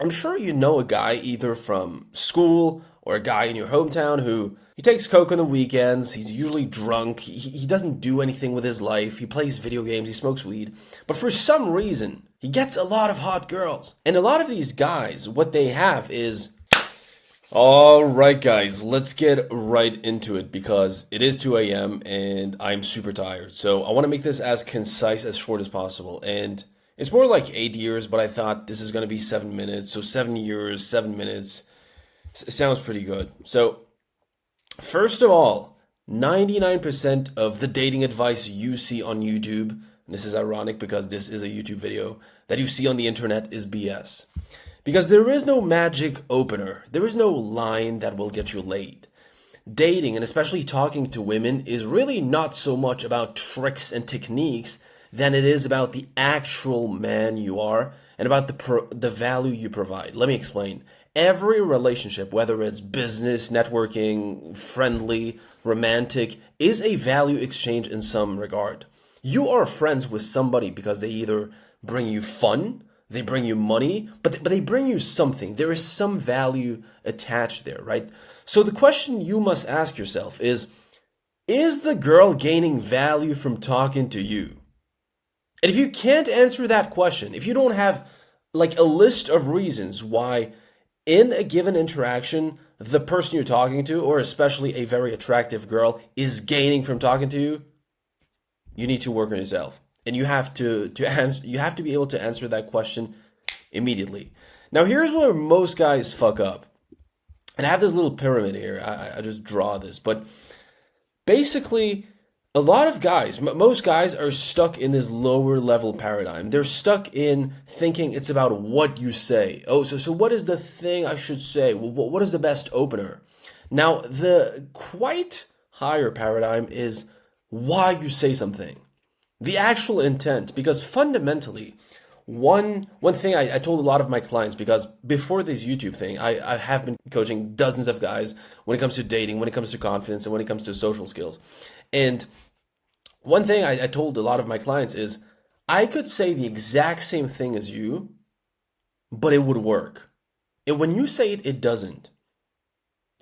I'm sure you know a guy either from school or a guy in your hometown who he takes coke on the weekends, he's usually drunk, he doesn't do anything with his life, he plays video games, he smokes weed, but for some reason, he gets a lot of hot girls. And a lot of these guys, what they have is, all right, guys, let's get right into it because it is 2 a.m. and I'm super tired. So I want to make this as concise, as short as possible. And it's more like 8 years, but I thought this is going to be 7 minutes. So 7 years, 7 minutes. Sounds pretty good. So, first of all, 99% of the dating advice you see on YouTube, and this is ironic because this is a YouTube video, that you see on the internet is BS. Because there is no magic opener. There is no line that will get you laid. Dating, and especially talking to women, is really not so much about tricks and techniques than it is about the actual man you are and about the value you provide. Let me explain. Every relationship, whether it's business, networking, friendly, romantic, is a value exchange in some regard. You are friends with somebody because they either bring you fun, they bring you money, but they bring you something. There is some value attached there, right? So the question you must ask yourself is the girl gaining value from talking to you? And if you can't answer that question, if you don't have like a list of reasons why in a given interaction, the person you're talking to, or especially a very attractive girl, is gaining from talking to you, you need to work on yourself. And you have to answer, you have to be able to answer that question immediately. Now, here's where most guys fuck up. And I have this little pyramid here. I just draw this. But basically, a lot of guys, most guys are stuck in this lower level paradigm. They're stuck in thinking it's about what you say. Oh, so what is the thing I should say? What is the best opener? Now, the quite higher paradigm is why you say something. The actual intent, because fundamentally, one thing I told a lot of my clients, because before this YouTube thing, I have been coaching dozens of guys when it comes to dating, when it comes to confidence, and when it comes to social skills. And one thing I told a lot of my clients is, I could say the exact same thing as you, but it would work. And when you say it, it doesn't.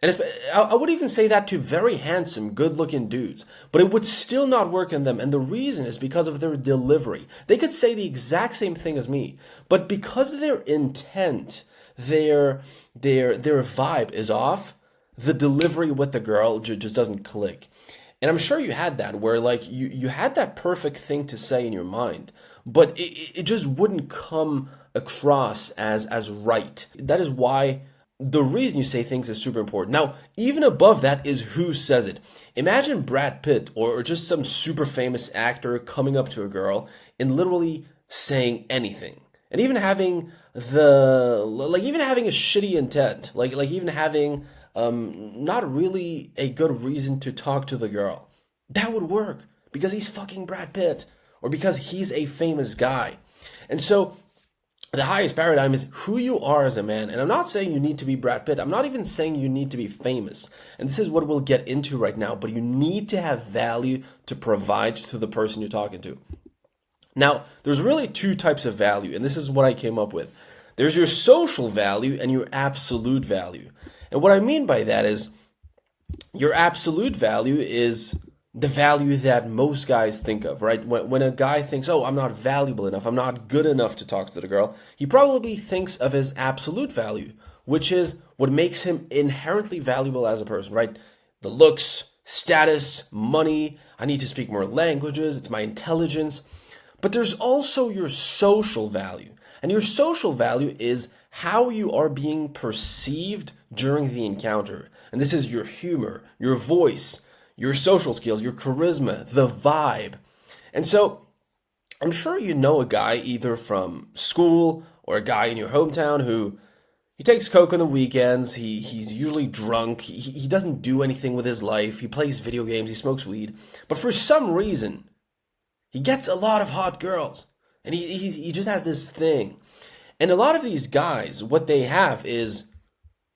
And I would even say that to very handsome, good-looking dudes, but it would still not work in them. And the reason is because of their delivery. They could say the exact same thing as me, but because their intent, their vibe is off, the delivery with the girl just doesn't click. And I'm sure you had that, where like you had that perfect thing to say in your mind, but it just wouldn't come across as right. That is why the reason you say things is super important. Now, even above that is who says it. Imagine Brad Pitt or just some super famous actor coming up to a girl and literally saying anything. And even having even having a shitty intent, like even having not really a good reason to talk to the girl. That would work because he's fucking Brad Pitt or because he's a famous guy. And so the highest paradigm is who you are as a man. And I'm not saying you need to be Brad Pitt. I'm not even saying you need to be famous. And this is what we'll get into right now. But you need to have value to provide to the person you're talking to. Now, there's really two types of value. And this is what I came up with. There's your social value and your absolute value. And what I mean by that is your absolute value is the value that most guys think of, right? When a guy thinks, oh, I'm not valuable enough, I'm not good enough to talk to the girl, he probably thinks of his absolute value, which is what makes him inherently valuable as a person, right? The looks, status, money, I need to speak more languages, it's my intelligence. But there's also your social value. And your social value is how you are being perceived during the encounter. And this is your humor, your voice, your social skills, your charisma, the vibe. And so I'm sure you know a guy either from school or a guy in your hometown who he takes coke on the weekends, he's usually drunk, he doesn't do anything with his life, he plays video games, he smokes weed, but for some reason, he gets a lot of hot girls. And he just has this thing. And a lot of these guys, what they have is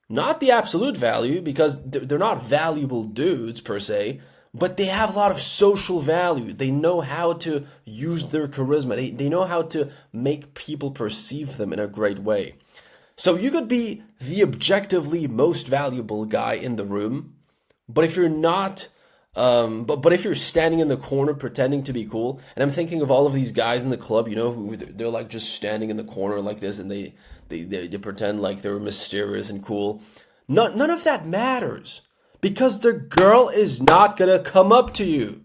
not the absolute value because they're not valuable dudes per se, but they have a lot of social value. They know how to use their charisma. They know how to make people perceive them in a great way. So you could be the objectively most valuable guy in the room, but if you're not, but if you're standing in the corner pretending to be cool, and I'm thinking of all of these guys in the club, who they're like just standing in the corner like this, and they pretend like they're mysterious and cool. None of that matters because the girl is not gonna come up to you.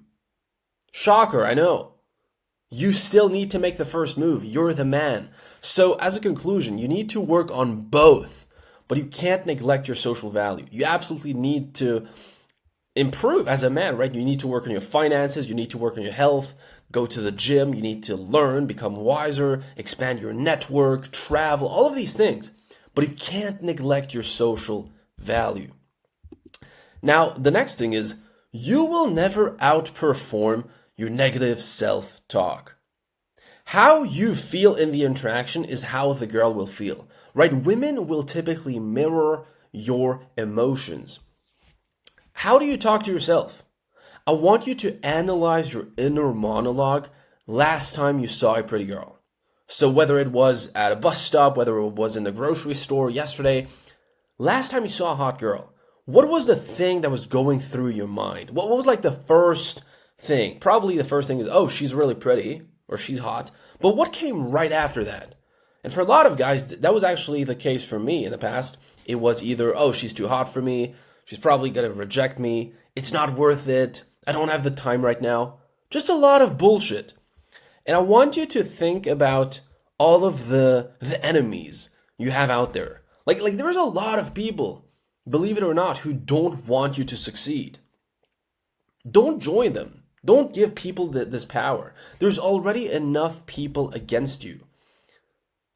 Shocker, I know. You still need to make the first move. You're the man. So, as a conclusion, you need to work on both, but you can't neglect your social value. You absolutely need to improve as a man, right? You need to work on your finances, you need to work on your health, go to the gym, you need to learn, become wiser, expand your network, travel, all of these things. But you can't neglect your social value. Now, the next thing is you will never outperform your negative self-talk. How you feel in the interaction is how the girl will feel, right? Women will typically mirror your emotions. How do you talk to yourself? I want you to analyze your inner monologue last time you saw a pretty girl. So whether it was at a bus stop, whether it was in the grocery store yesterday, last time you saw a hot girl, what was the thing that was going through your mind? What was like the first thing? Probably the first thing is, oh, she's really pretty or she's hot. But what came right after that? And for a lot of guys, that was actually the case for me in the past. It was either, oh, she's too hot for me. She's probably going to reject me. It's not worth it. I don't have the time right now. Just a lot of bullshit. And I want you to think about all of the enemies you have out there. Like there's a lot of people, believe it or not, who don't want you to succeed. Don't join them. Don't give people this power. There's already enough people against you.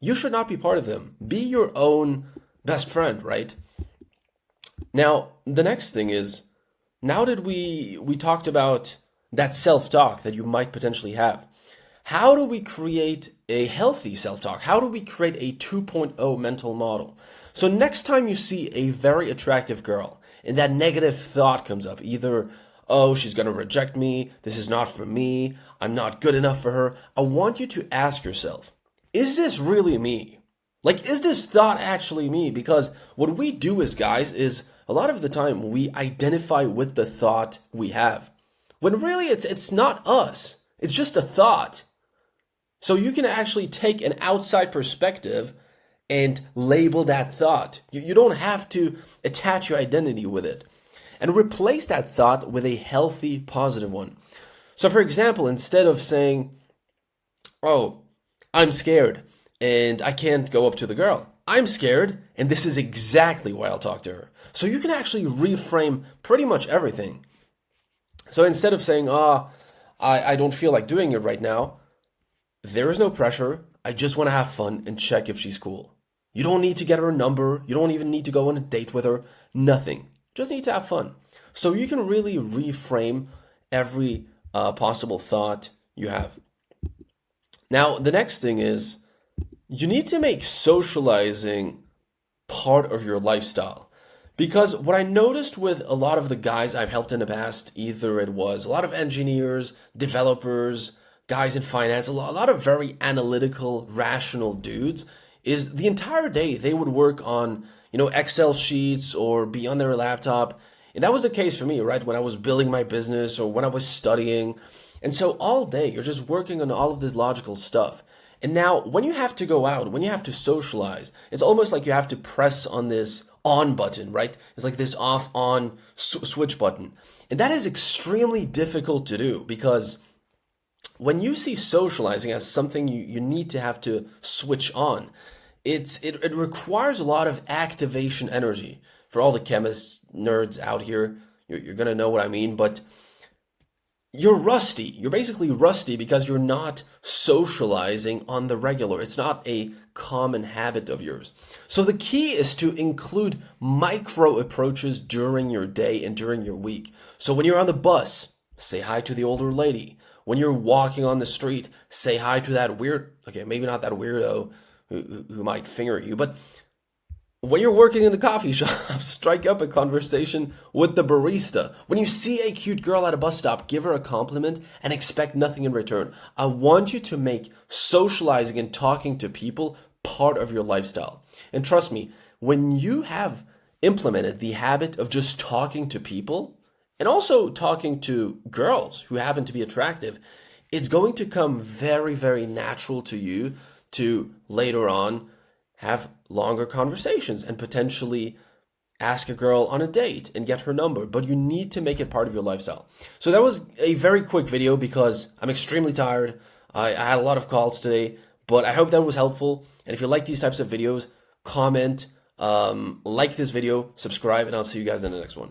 You should not be part of them. Be your own best friend, right? Now, the next thing is, now that we talked about that self-talk that you might potentially have, how do we create a healthy self-talk? How do we create a 2.0 mental model? So next time you see a very attractive girl and that negative thought comes up, either, oh, she's going to reject me, this is not for me, I'm not good enough for her, I want you to ask yourself, is this really me? Like, is this thought actually me? Because what we do as guys is, a lot of the time, we identify with the thought we have. When really it's not us. It's just a thought. So you can actually take an outside perspective and label that thought. You don't have to attach your identity with it. And replace that thought with a healthy, positive one. So for example, instead of saying, oh, I'm scared and I can't go up to the girl. I'm scared and this is exactly why I'll talk to her. So you can actually reframe pretty much everything. So instead of saying, I don't feel like doing it right now, there is no pressure. I just want to have fun and check if she's cool. You don't need to get her a number. You don't even need to go on a date with her. Nothing. Just need to have fun. So you can really reframe every possible thought you have. Now, the next thing is you need to make socializing part of your lifestyle. Because what I noticed with a lot of the guys I've helped in the past, either it was a lot of engineers, developers, guys in finance, a lot of very analytical, rational dudes, is the entire day they would work on, Excel sheets or be on their laptop. And that was the case for me, right? When I was building my business or when I was studying. And so all day you're just working on all of this logical stuff. And now when you have to go out, when you have to socialize, it's almost like you have to press on this on button, right? It's like this off on switch button. And that is extremely difficult to do because when you see socializing as something you need to have to switch on, it requires a lot of activation energy. For all the chemists, nerds out here, you're going to know what I mean, but you're rusty. You're basically rusty because you're not socializing on the regular. It's not a common habit of yours. So the key is to include micro approaches during your day and during your week. So when you're on the bus, say hi to the older lady. When you're walking on the street, say hi to that maybe not that weirdo who might finger you, but when you're working in the coffee shop, strike up a conversation with the barista. When you see a cute girl at a bus stop, give her a compliment and expect nothing in return. I want you to make socializing and talking to people part of your lifestyle. And trust me, when you have implemented the habit of just talking to people and also talking to girls who happen to be attractive, it's going to come very, very natural to you to later on have longer conversations and potentially ask a girl on a date and get her number, but you need to make it part of your lifestyle. So that was a very quick video because I'm extremely tired. I had a lot of calls today, but I hope that was helpful. And if you like these types of videos, comment, like this video, subscribe, and I'll see you guys in the next one.